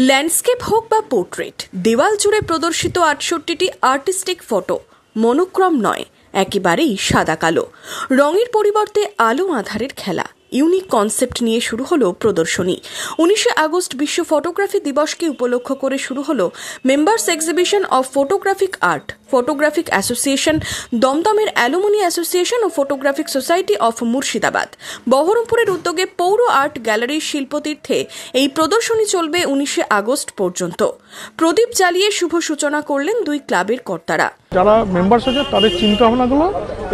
Landscape হোক বা portrait, দেওয়াল জুড়ে প্রদর্শিত ৬৮টি আর্টিস্টিক ফটো মনোক্রম নয়, একেবারেই সাদা কালো। রঙের পরিবর্তে আলো আঁধারের খেলা, ইউনিক কনসেপ্ট নিয়ে শুরু হলো প্রদর্শনী। ১৯শে আগস্ট বিশ্ব ফটোগ্রাফি দিবসকে উপলক্ষ করে শুরু হলো members exhibition of photographic art, photographic association, দমদমের অ্যালুমিনি অ্যাসোসিয়েশন ও ফটোগ্রাফিক সোসাইটি অফ মুর্শিদাবাদ। বহরমপুরের উদ্যোগে পৌর আর্ট গ্যালারির শিল্পতীর্থে এই প্রদর্শনী চলবে ১৯শে আগস্ট পর্যন্ত। প্রদীপ জ্বালিয়ে শুভ সূচনা করলেন দুই ক্লাবের কর্তারা। যারা মেম্বার্স আছে তাদের চিন্তা ভাবনাগুলো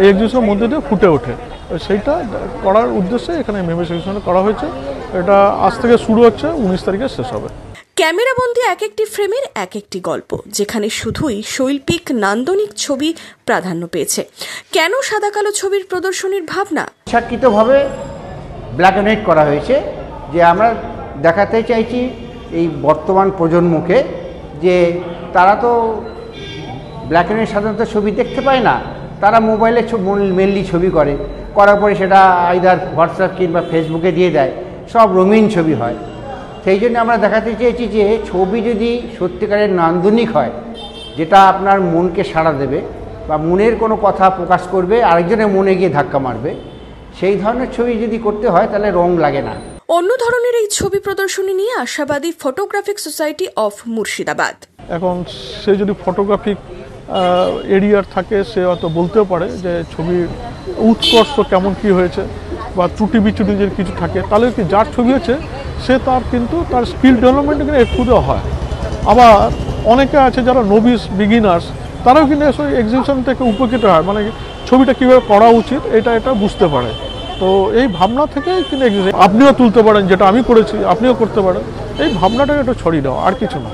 এই এক্সিবিশনের মধ্যে দিয়ে ফুটে ওঠে, সেইটা করার উদ্দেশ্যে এখানে মেম্বার্স এক্সিবিশন করা হয়েছে। এটা আজ থেকে শুরু হচ্ছে, ১৯ তারিখে শেষ হবে। ক্যামেরাবন্দি এক একটি ফ্রেমের এক একটি গল্প, যেখানে শুধুই শৈল্পিক নান্দনিক ছবি প্রাধান্য পেয়েছে। কেন সাদা কালো ছবির প্রদর্শনীর ভাবনা? ইচ্ছাকৃতভাবে ব্ল্যাক অ্যান্ড হোয়াইট করা হয়েছে, যে আমরা দেখাতে চাইছি এই বর্তমান প্রজন্মকে যে তারা তো ব্ল্যাক অ্যান্ড হোয়াইট সাধারণত ছবি দেখতে পায় না, তারা মোবাইলে মেনলি ছবি করার পরে সেটা আইদার হোয়াটসঅ্যাপ কিংবা ফেসবুকে দিয়ে দেয়, সব রঙিন ছবি হয়। সেই জন্য আমরা দেখাতে চেয়েছি যে ছবি যদি সত্যিকারের নান্দনিক হয়, যেটা আপনার মনকে সাড়া দেবে বা মনের কোনো কথা প্রকাশ করবে, আরেকজনের মনে গিয়ে ধাক্কা মারবে, সেই ধরনের ছবি যদি করতে হয় তাহলে রং লাগে না। অন্য ধরনের এই ছবি প্রদর্শনী নিয়ে আশাবাদী ফটোগ্রাফিক সোসাইটি অফ মুর্শিদাবাদ। এখন সে যদি ফটোগ্রাফিক এরিয়ার থাকে, সে হয়তো বলতেও পারে যে ছবির উৎকর্ষ কেমন কি হয়েছে বা ত্রুটি বিচ্যুটি যদি কিছু থাকে, তাহলে কি যার ছবি হচ্ছে সে তার স্কিল ডেভেলপমেন্ট কিন্তু একটু হয়। আবার অনেকে আছে যারা নোভিস বিগিনার্স, তারাও কিন্তু এক্সিবিশন থেকে উপকৃত হয়, মানে ছবিটা কীভাবে করা উচিত এটা বুঝতে পারে। তো এই ভাবনা থেকেই কিন্তু আপনিও তুলতে পারেন, যেটা আমি করেছি আপনিও করতে পারেন। এই ভাবনাটাকে একটু ছড়িয়ে দেওয়া, আর কিছু না।